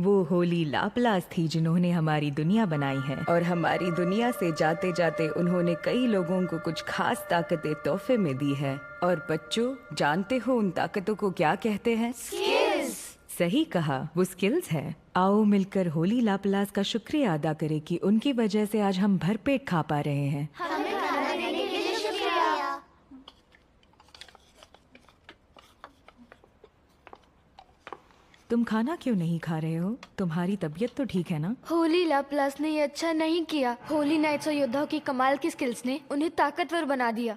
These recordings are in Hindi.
वो होली लाप्लास थी जिन्होंने हमारी दुनिया बनाई है, और हमारी दुनिया से जाते जाते उन्होंने कई लोगों को कुछ खास ताकतें तोहफे में दी है। और बच्चों, जानते हो उन ताकतों को क्या कहते हैं? स्किल्स। सही कहा, वो स्किल्स है। आओ मिलकर होली लाप्लास का शुक्रिया अदा करें कि उनकी वजह से आज हम भरपेट खा पा रहे हैं। हमें खाना देने के लिए शुक्रिया। तुम खाना क्यों नहीं खा रहे हो? तुम्हारी तबीयत तो ठीक है ना? होली लाप्लास ने ये अच्छा नहीं किया। होली नाइट्स और योद्धाओं की कमाल की स्किल्स ने उन्हें ताकतवर बना दिया।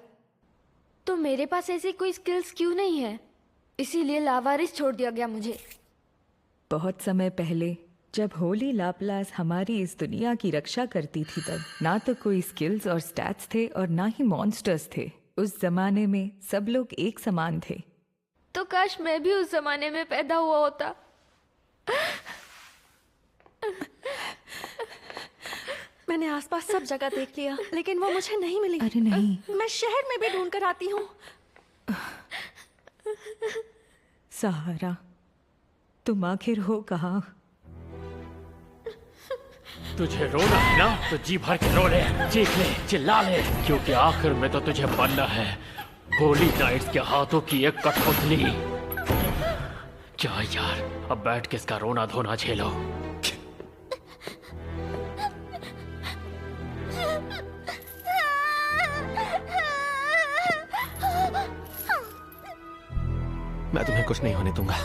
तो मेरे पास ऐसी कोई स्किल्स क्यों नहीं है? इसीलिए लावारिस छोड़ दिया गया मुझे। बहुत समय पहले जब होली लाप्लास हमारी इस दुनिया की रक्षा करती थी, तब ना तो कोई स्किल्स और स्टैट्स थे और ना ही मॉन्स्टर्स थे। उस जमाने में सब लोग एक समान थे। तो काश मैं भी उस जमाने में पैदा हुआ होता। मैंने आसपास सब जगह देख लिया, लेकिन वो मुझे नहीं मिली। अरे नहीं, मैं शहर में भी ढूंढ कर आती हूँ। सहारा, तुम आखिर हो कहाँ? तुझे रोना है ना, तो जी भर के रो ले, चीख ले, चिल्ला ले, क्योंकि आखिर में तो तुझे बनना है होली नाइट्स के हाथों की एक कठपुतली। क्या यार, अब बैठ के इसका रोना धोना झेलो। मैं तुम्हें कुछ नहीं होने दूंगा।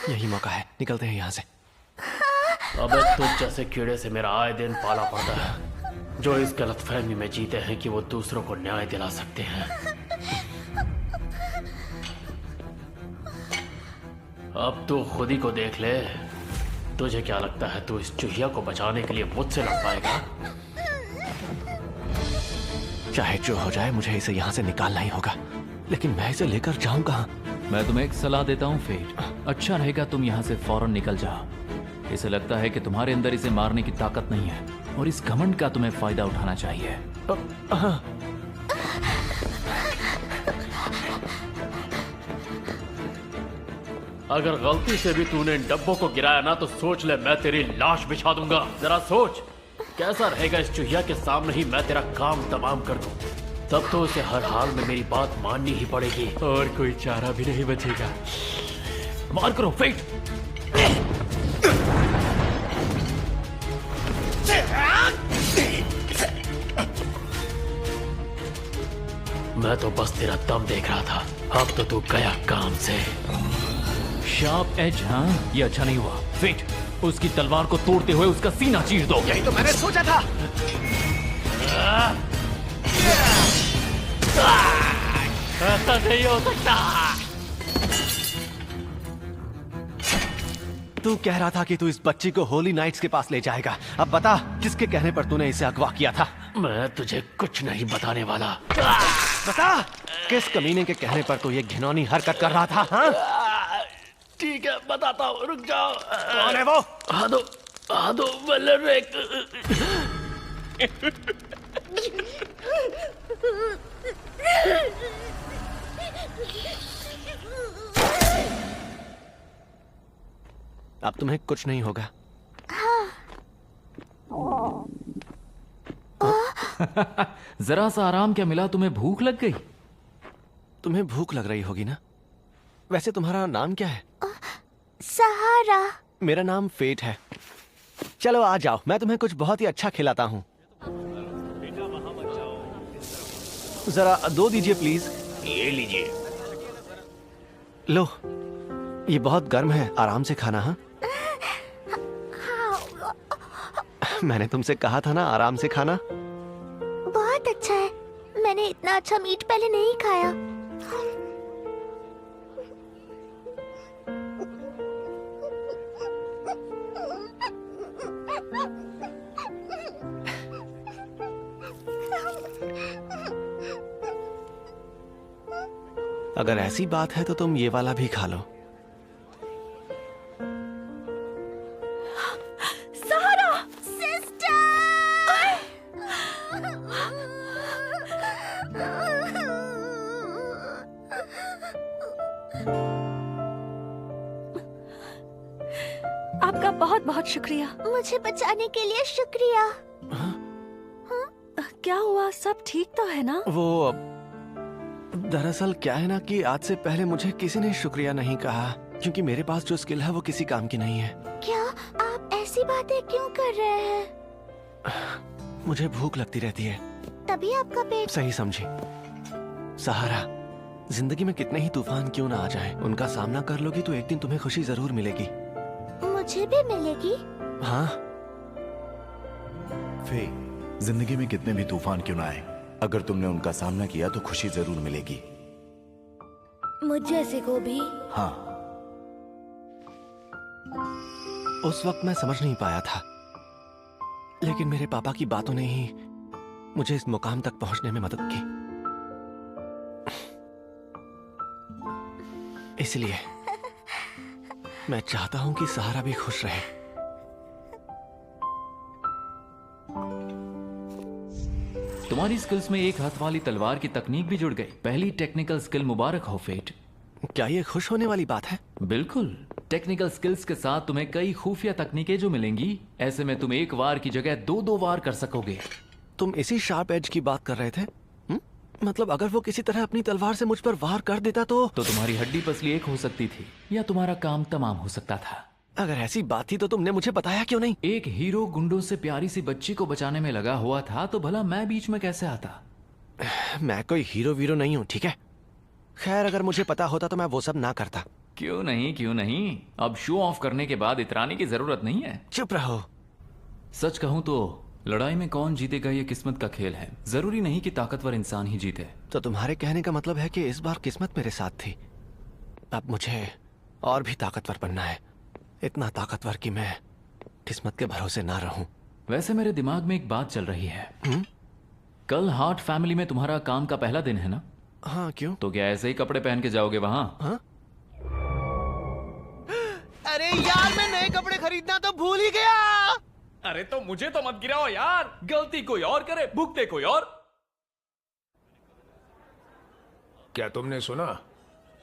यही मौका है, निकलते हैं यहाँ से। अबे तुझ जैसे कीड़े से मेरा आए दिन पाला पड़ता है, जो इस गलतफहमी में जीते हैं कि वो दूसरों को न्याय दिला सकते हैं। अब तू खुद ही को देख ले। तुझे क्या लगता है तू इस चूहिया को बचाने के लिए मुझसे लड़ पाएगा? चाहे जो हो जाए, मुझे इसे यहाँ से निकालना ही होगा। लेकिन मैं इसे लेकर जाऊँ कहाँ? मैं तुम्हें एक सलाह देता हूँ फेट, अच्छा रहेगा तुम यहाँ से फौरन निकल जाओ। इसे लगता है कि तुम्हारे अंदर इसे मारने की ताकत नहीं है और इस घमंड का तुम्हें फायदा उठाना चाहिए। अगर गलती से भी तूने इन डब्बों को गिराया ना, तो सोच ले मैं तेरी लाश बिछा दूंगा। जरा सोच कैसा रहेगा इस चूहिया के सामने ही मैं तेरा काम तमाम कर दूं। तब तो उसे हर हाल में मेरी बात माननी ही पड़ेगी और कोई चारा भी नहीं बचेगा। मार करो फेट। मैं तो बस तेरा दम देख रहा था, अब तो तू गया काम से। शार्प एज, हाँ ये अच्छा नहीं हुआ। फेट, उसकी तलवार को तोड़ते हुए उसका सीना चीर दो। यही तो मैंने सोचा था। ऐसा नहीं हो सकता। तू कह रहा था कि तू इस बच्ची को होली नाइट्स के पास ले जाएगा। अब बता, किसके कहने पर तूने इसे अगवा किया था? मैं तुझे कुछ नहीं बताने वाला। बता, किस कमीने के कहने पर तू ये घिनौनी हरकत कर रहा था? हाँ? ठीक है, बताता हूँ, रुक जाओ। कौन है वो? हादो वेलरिक। अब तुम्हें कुछ नहीं होगा। जरा सा आराम क्या मिला? तुम्हें भूख लग गई? तुम्हें भूख लग रही होगी ना? वैसे तुम्हारा नाम क्या है? सहारा। मेरा नाम फेट है। चलो आ जाओ, मैं तुम्हें कुछ बहुत ही अच्छा खिलाता हूँ। जरा 2 दीजिए प्लीज। ये लीजिए। लो, ये बहुत गर्म है, आराम से खाना। हाँ, मैंने तुमसे कहा था ना, आराम से खाना। बहुत अच्छा है। मैंने इतना अच्छा मीट पहले नहीं खाया। अगर ऐसी बात है तो तुम ये वाला भी खा लो। सहारा सिस्टर। आपका बहुत बहुत शुक्रिया। मुझे बचाने के लिए शुक्रिया। हाँ? क्या हुआ? सब ठीक तो है ना? वो दरअसल क्या है ना कि आज से पहले मुझे किसी ने शुक्रिया नहीं कहा, क्योंकि मेरे पास जो स्किल है वो किसी काम की नहीं है। क्या आप ऐसी बातें क्यों कर रहे हैं? मुझे भूख लगती रहती है। तभी आपका पेट। सही समझी। सहारा, जिंदगी में कितने ही तूफान क्यों ना आ जाएं, उनका सामना कर लोगी तो एक दिन तुम्हें खुशी जरूर मिलेगी। मुझे भी मिलेगी। हाँ। फे, जिंदगी में कितने भी तूफान क्यों ना आए, अगर तुमने उनका सामना किया तो खुशी जरूर मिलेगी। मुझ जैसे को भी। हाँ। उस वक्त मैं समझ नहीं पाया था, लेकिन मेरे पापा की बातों ने ही मुझे इस मुकाम तक पहुंचने में मदद की। इसलिए मैं चाहता हूं कि सहारा भी खुश रहे। तुम्हारी स्किल्स में एक हाथ वाली तलवार की तकनीक भी जुड़ गई। पहली टेक्निकल स्किल मुबारक हो फेट। क्या ये खुश होने वाली बात है? बिल्कुल। टेक्निकल स्किल्स के साथ तुम्हें कई खुफिया तकनीकें जो मिलेंगी, ऐसे में तुम एक वार की जगह 2-2 वार कर सकोगे। तुम इसी शार्प एज की बात कर रहे थे? मतलब अगर वो किसी तरह अपनी तलवार से मुझ पर वार कर देता तो तुम्हारी हड्डी पसली एक हो सकती थी, या तुम्हारा काम तमाम हो सकता था। अगर ऐसी बात थी तो तुमने मुझे बताया क्यों नहीं? एक हीरो गुंडों से प्यारी सी बच्ची को बचाने में लगा हुआ था, तो भला मैं बीच में कैसे आता? मैं कोई हीरो वीरो नहीं हूँ, ठीक है? खैर, अगर मुझे पता होता तो मैं वो सब ना करता। क्यों नहीं, क्यों नहीं? अब शो ऑफ करने के बाद इतराने की जरूरत नहीं है। चुप रहो। सच कहूं तो लड़ाई में कौन जीतेगा ये किस्मत का खेल है। जरूरी नहीं कि ताकतवर इंसान ही जीते। तो तुम्हारे कहने का मतलब है कि इस बार किस्मत मेरे साथ थी। अब मुझे और भी ताकतवर बनना है, इतना ताकतवर कि मैं किस्मत के भरोसे ना रहूं। वैसे मेरे दिमाग में एक बात चल रही है। कल हार्ट फैमिली में तुम्हारा काम का पहला दिन है ना? हाँ, क्यों? तो क्या ऐसे ही कपड़े पहन के जाओगे वहां? हाँ? अरे यार, मैं नए कपड़े खरीदना तो भूल ही गया। अरे तो मुझे तो मत गिराओ यार, गलती कोई और करे, भुगते कोई और। क्या तुमने सुना?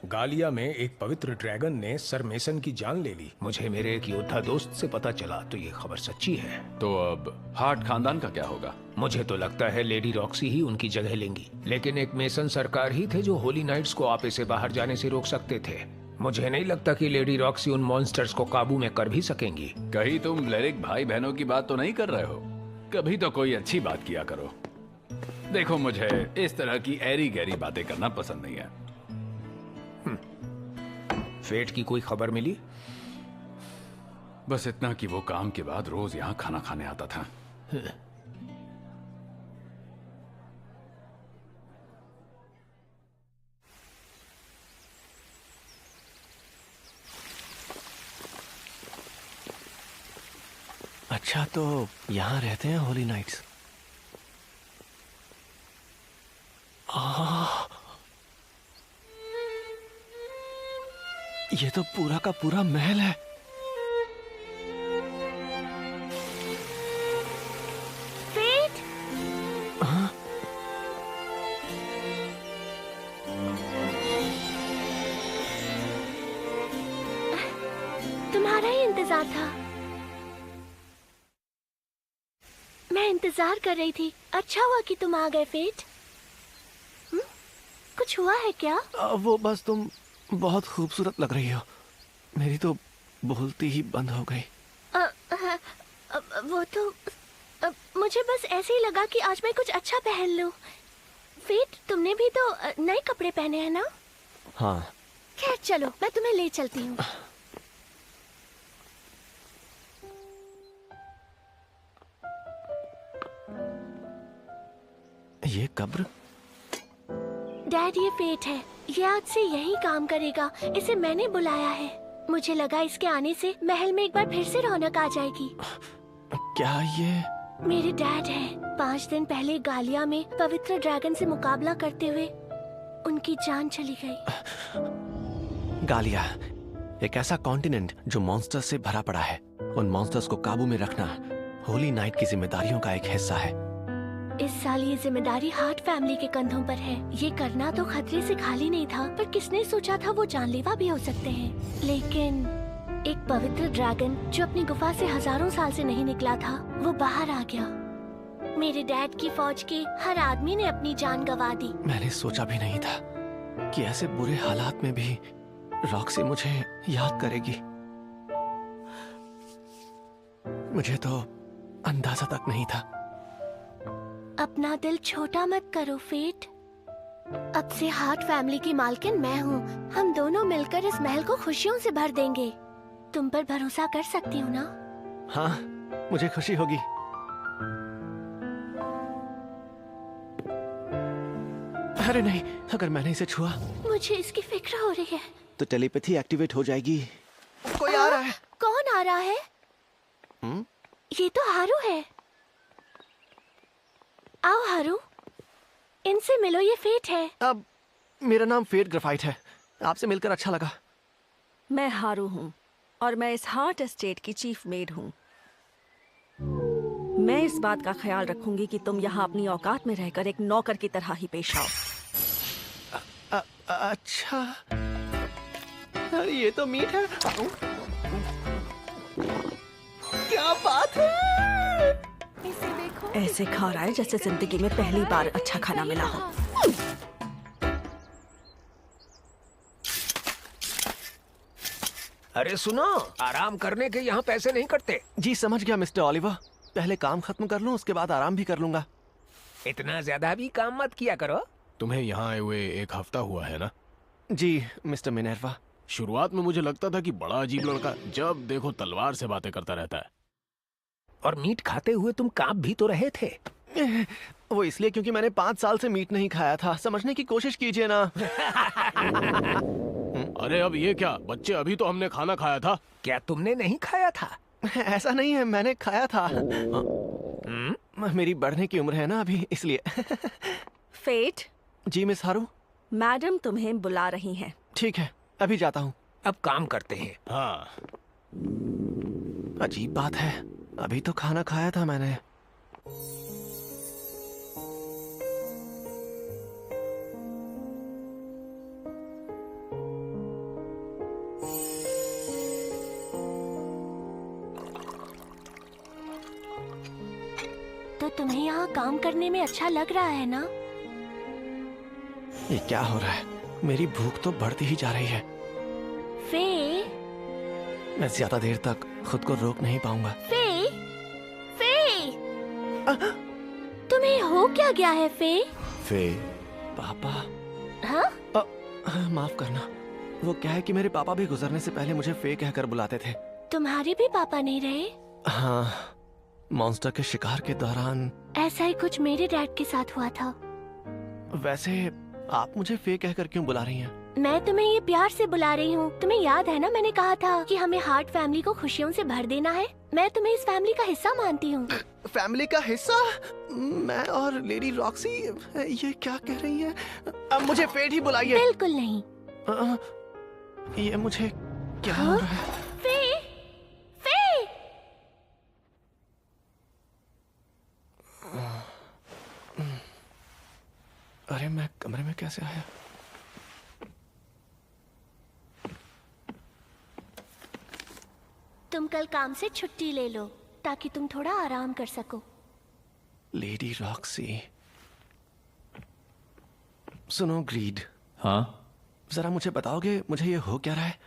गालिया में एक पवित्र ड्रैगन ने सर मेसन की जान ले ली। मुझे मेरे एक योद्धा दोस्त से पता चला, तो ये खबर सच्ची है। तो अब हार्ट खानदान का क्या होगा? मुझे तो लगता है लेडी रॉक्सी ही उनकी जगह लेंगी, लेकिन एक मेसन सरकार ही थे जो होली नाइट्स को आपे से बाहर जाने से रोक सकते थे। मुझे नहीं लगता कि लेडी रॉक्सी उन मॉन्स्टर्स को काबू में कर भी सकेंगी। कहीं तुम लेरिक भाई बहनों की बात तो नहीं कर रहे हो? कभी तो कोई अच्छी बात किया करो। देखो, मुझे इस तरह की ऐरी गहरी बातें करना पसंद नहीं है। फेट की कोई खबर मिली? बस इतना कि वो काम के बाद रोज यहाँ खाना खाने आता था। अच्छा, तो यहाँ रहते हैं होली नाइट्स। ये तो पूरा का पूरा महल है। फेट, तुम्हारा ही इंतजार था। मैं इंतजार कर रही थी। अच्छा हुआ कि तुम आ गए फेट। कुछ हुआ है क्या? वो बस तुम बहुत खूबसूरत लग रही हो। मेरी तो बोलती ही बंद हो गई। वो तो मुझे बस ऐसे ही लगा कि आज मैं कुछ अच्छा पहन लूं। फेट, तुमने भी तो नए कपड़े पहने हैं ना? हाँ। खैर चलो, मैं तुम्हें ले चलती हूँ। ये कब्र? डैड, ये फेट है। ये आज से यही काम करेगा। इसे मैंने बुलाया है। मुझे लगा इसके आने से महल में एक बार फिर से रौनक आ जाएगी। क्या ये? मेरे डैड हैं। 5 दिन पहले गालिया में पवित्र ड्रैगन से मुकाबला करते हुए उनकी जान चली गई। गालिया एक ऐसा कॉन्टिनेंट जो मॉन्स्टर्स से भरा पड़ा है। उन मॉन्स्टर्स को काबू में रखना होली नाइट की जिम्मेदारियों का एक हिस्सा है। इस साल ये जिम्मेदारी हार्ट फैमिली के कंधों पर है। ये करना तो खतरे से खाली नहीं था, पर किसने सोचा था वो जानलेवा भी हो सकते हैं। लेकिन एक पवित्र ड्रैगन जो अपनी गुफा से हजारों साल से नहीं निकला था, वो बाहर आ गया। मेरे डैड की फौज के हर आदमी ने अपनी जान गंवा दी। मैंने सोचा भी नहीं था कि ऐसे बुरे हालात में भी रॉक्सी मुझे याद करेगी। मुझे तो अंदाजा तक नहीं था। अपना दिल छोटा मत करो फेट। अब से हार्ट फैमिली की मालकिन मैं हूँ। हम दोनों मिलकर इस महल को खुशियों से भर देंगे। तुम पर भरोसा कर सकती हूँ ना? हाँ, मुझे खुशी होगी। अरे नहीं, अगर मैंने इसे छुआ मुझे इसकी फिक्र हो रही है। तो टेलीपैथी एक्टिवेट हो जाएगी। कोई आ रहा है। कौन आ रहा है? ये तो हारू है। आओ हारू, इनसे मिलो। ये फेट है। अब मेरा नाम फेट ग्रेफाइट है। आपसे मिलकर अच्छा लगा। मैं हारू हूँ और मैं इस हार्ट एस्टेट की चीफ मेड हूँ। मैं इस बात का ख्याल रखूंगी कि तुम यहाँ अपनी औकात में रहकर एक नौकर की तरह ही पेश आओ। अच्छा, ये तो मीट है। क्या बात है? इसे देखो। ऐसे खा रहा है जैसे जिंदगी में पहली बार अच्छा खाना मिला हो। अरे सुनो, आराम करने के यहाँ पैसे नहीं कटते। जी समझ गया मिस्टर ओलिवर। पहले काम खत्म कर लूं, उसके बाद आराम भी कर लूंगा। इतना ज्यादा भी काम मत किया करो। तुम्हें यहाँ आए हुए 1 हफ्ता हुआ है ना? जी मिस्टर मिनर्वा। शुरुआत में मुझे लगता था कि बड़ा अजीब लड़का, जब देखो तलवार से बातें करता रहता है। और मीट खाते हुए तुम कांप भी तो रहे थे। वो इसलिए क्योंकि मैंने 5 साल से मीट नहीं खाया था। समझने की कोशिश कीजिए ना। अरे अब ये क्या बच्चे, अभी तो हमने खाना खाया था। क्या तुमने नहीं खाया था? ऐसा नहीं है, मैंने खाया था। मेरी बढ़ने की उम्र है ना अभी, इसलिए। फेट। जी मिस हारू। मैडम तुम्हें बुला रही हैं। ठीक है, अभी जाता हूँ। अब काम करते हैं। हाँ। अजीब बात है, अभी तो खाना खाया था मैंने। तो तुम्हें यहाँ काम करने में अच्छा लग रहा है ना? ये क्या हो रहा है? मेरी भूख तो बढ़ती ही जा रही है। फे, मैं ज्यादा देर तक खुद को रोक नहीं पाऊंगा। फे, फे, तुम्हें हो क्या गया है फे? फे, पापा। हाँ? माफ करना। वो क्या है कि मेरे पापा भी गुजरने से पहले मुझे फे कहकर बुलाते थे। तुम्हारे भी पापा नहीं रहे? हाँ, मॉन्स्टर के शिकार के दौरान। ऐसा ही कुछ मेरे डैड के साथ हुआ था। वैसे आप मुझे फे कहकर क्यों बुला रही हैं? मैं तुम्हें ये प्यार से बुला रही हूँ। तुम्हें याद है ना, मैंने कहा था कि हमें हार्ट फैमिली को खुशियों से भर देना है। मैं तुम्हें इस फैमिली का हिस्सा मानती हूँ। फैमिली का हिस्सा? मैं और लेडी रॉक्सी, ये क्या कह रही है? अब मुझे फेट ही बुलाइए। बिल्कुल नहीं। ये मुझे क्या हो रहा है? फे, फे। अरे मैं कमरे में कैसे आया? तुम कल काम से छुट्टी ले लो ताकि तुम थोड़ा आराम कर सको। लेडी रॉक्सी, सुनो ग्रीड। हाँ? जरा मुझे बताओगे मुझे ये हो क्या रहा है?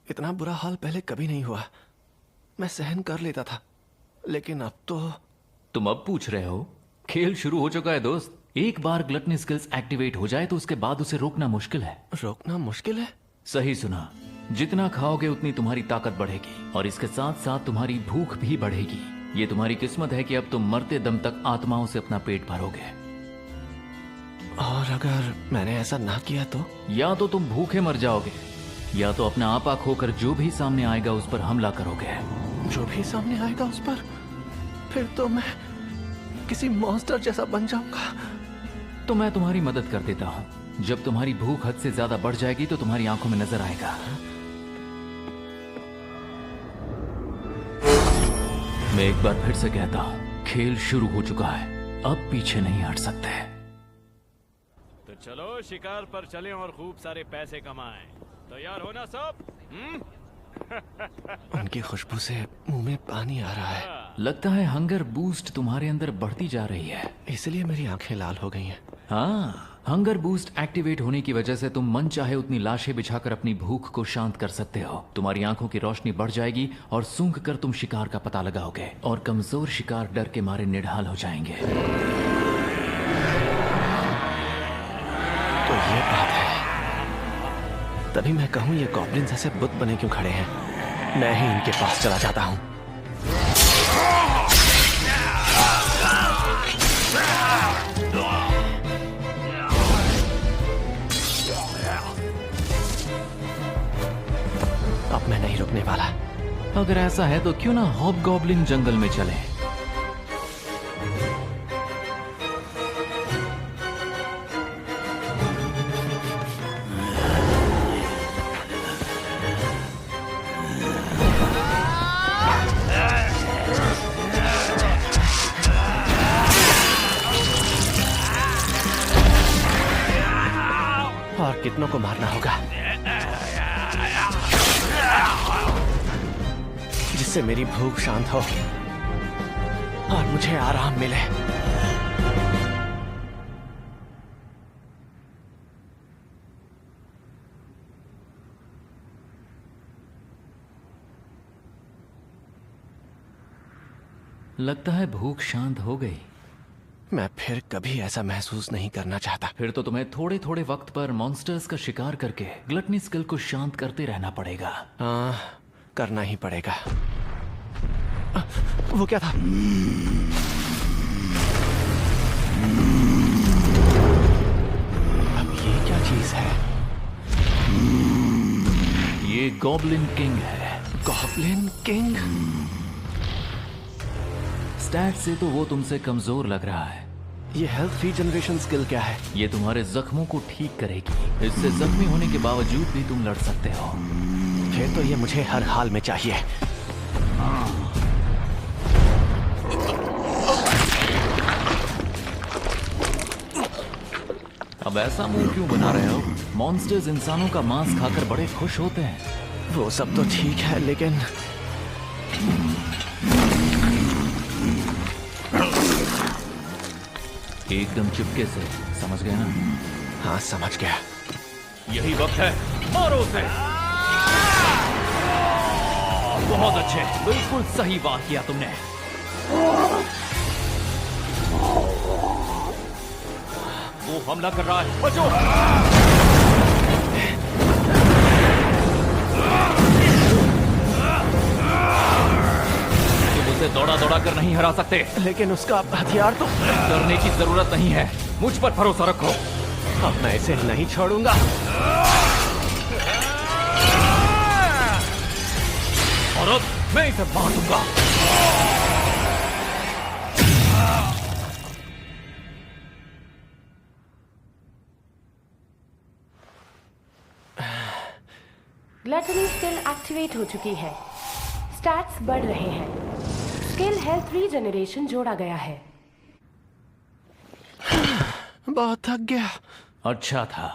इतना बुरा हाल पहले कभी नहीं हुआ। मैं सहन कर लेता था, लेकिन अब तो। तुम अब पूछ रहे हो? खेल शुरू हो चुका है दोस्त। एक बार ग्लटनी स्किल्स एक्टिवेट हो जाए तो उसके बाद उसे रोकना मुश्किल है। रोकना मुश्किल है? सही सुना। जितना खाओगे उतनी तुम्हारी ताकत बढ़ेगी और इसके साथ साथ तुम्हारी भूख भी बढ़ेगी। ये तुम्हारी किस्मत है कि अब तुम मरते दम तक आत्माओं से अपना पेट भरोगे। और अगर मैंने ऐसा ना किया तो? या तो तुम भूखे मर जाओगे, या तो अपना आपा खोकर जो भी सामने आएगा उस पर हमला करोगे। जो भी सामने आएगा उस पर? फिर तो मैं किसी मॉन्स्टर जैसा बन जाऊंगा। तो मैं तुम्हारी मदद कर देता हूँ। जब तुम्हारी भूख हद से ज्यादा बढ़ जाएगी तो तुम्हारी आंखों में नजर आएगा। मैं एक बार फिर से कहता हूँ, खेल शुरू हो चुका है। अब पीछे नहीं हट सकते। तो चलो शिकार पर चलें और खूब सारे पैसे कमाएं। तैयार हो ना सब? उनकी खुशबू से मुंह में पानी आ रहा है। लगता है हंगर बूस्ट तुम्हारे अंदर बढ़ती जा रही है, इसलिए मेरी आंखें लाल हो गई हैं। हाँ, हंगर बूस्ट एक्टिवेट होने की वजह से तुम मन चाहे उतनी लाशें बिछाकर अपनी भूख को शांत कर सकते हो। तुम्हारी आंखों की रोशनी बढ़ जाएगी और सूंघ कर तुम शिकार का पता लगाओगे और कमजोर शिकार डर के मारे निढाल हो जाएंगे। तो ये बात है। तभी मैं कहूं ये गॉब्लिन्स ऐसे बुत बने क्यों खड़े हैं? मैं ही इनके पास चला जाता हूं। अब मैं नहीं रुकने वाला। अगर ऐसा है तो क्यों ना हॉबगॉब्लिन जंगल में चले। और कितनों को मारना होगा जिससे मेरी भूख शांत हो और मुझे आराम मिले। लगता है भूख शांत हो गई। मैं फिर कभी ऐसा महसूस नहीं करना चाहता। फिर तो तुम्हें थोड़े थोड़े वक्त पर मॉन्स्टर्स का शिकार करके ग्लटनी स्किल को शांत करते रहना पड़ेगा। हाँ, करना ही पड़ेगा। वो क्या था? अब ये क्या चीज है? ये गॉब्लिन किंग है। Goblin king? स्टैट से तो वो तुमसे कमजोर लग रहा है। ये हेल्थ रीजनरेशन स्किल क्या है? ये तुम्हारे जख्मों को ठीक करेगी। इससे जख्मी होने के बावजूद भी तुम लड़ सकते हो। फिर तो ये मुझे हर हाल में चाहिए। अब ऐसा मुंह क्यों बना रहे हो? मॉन्स्टर्स इंसानों का मांस खाकर बड़े खुश होते हैं। वो सब तो ठीक है, लेकिन एकदम चुपके से, समझ गया ना? हाँ, समझ गया। यही वक्त है, मारो उसे। बहुत अच्छे, बिल्कुल सही बात किया तुमने। वो हमला कर रहा है, बचो। तुम उसे दौड़ा दौड़ा कर नहीं हरा सकते। लेकिन उसका हथियार तो। डरने की जरूरत नहीं है, मुझ पर भरोसा रखो। अब मैं इसे नहीं छोड़ूंगा। और अब मैं इसे मार दूंगा। ग्लटनी स्किल एक्टिवेट हो चुकी है। स्टैट्स बढ़ रहे हैं। स्किल हेल्थ रीजनरेशन जोड़ा गया है। बहुत थक गया। अच्छा था।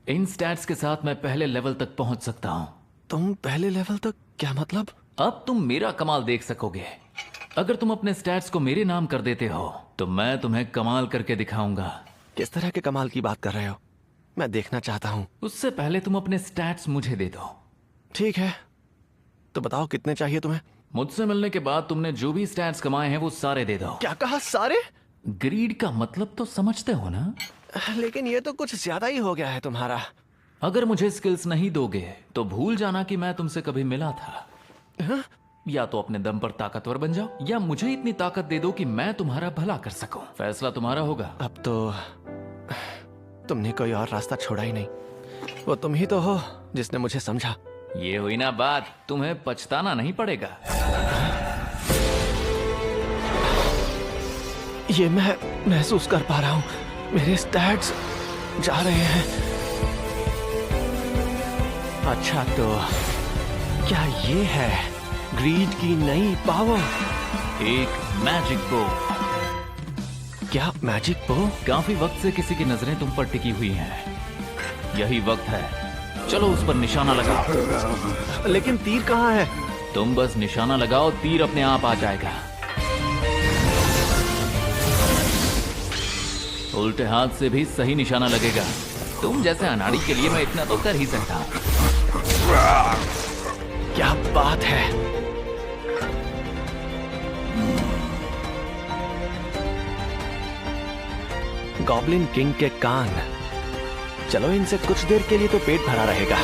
इन स्टैट्स के साथ मैं पहले लेवल तक पहुंच सकता हूं। तुम पहले लेवल तक? क्या मतलब? अब तुम मेरा कमाल देख सकोगे। अगर तुम अपने स्टैट्स को मेरे नाम कर देते हो तो मैं तुम्हें कमाल करके दिखाऊंगा। किस तरह के कमाल की बात कर रहे हो? मैं देखना चाहता हूँ। उससे पहले तुम अपने स्टैट्स मुझे दे दो। ठीक है, तो बताओ कितने चाहिए तुम्हें? मुझसे मिलने के बाद तुमने जो भी स्टैट्स कमाए हैं वो सारे दे दो। क्या कहा? सारे? ग्रीड का मतलब तो समझते हो ना? लेकिन ये तो कुछ ज्यादा ही हो गया है तुम्हारा। अगर मुझे स्किल्स नहीं दोगे तो भूल जाना कि मैं तुमसे कभी मिला था। हा? या तो अपने दम पर ताकतवर बन जाओ या मुझे इतनी ताकत दे दो कि मैं तुम्हारा भला कर सकूं। फैसला तुम्हारा होगा। अब तो तुमने कोई और रास्ता छोड़ा ही नहीं। वो तुम ही तो हो जिसने मुझे समझा। ये हुई ना बात, तुम्हें पछताना नहीं पड़ेगा। ये मैं महसूस कर पा रहा हूँ। मेरे स्टैट्स जा रहे हैं। अच्छा, तो क्या ये है ग्रीड की नई पावर? एक मैजिक बो। क्या मैजिक बो? काफी वक्त से किसी की नजरें तुम पर टिकी हुई हैं। यही वक्त है, चलो उस पर निशाना लगाओ। लेकिन तीर कहाँ है? तुम बस निशाना लगाओ, तीर अपने आप आ जाएगा। उल्टे हाथ से भी सही निशाना लगेगा। तुम जैसे अनाड़ी के लिए मैं इतना तो कर ही सकता हूं। क्या बात है! गॉब्लिन किंग के कान। चलो इनसे कुछ देर के लिए तो पेट भरा रहेगा।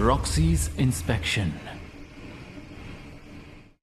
Roxy's inspection.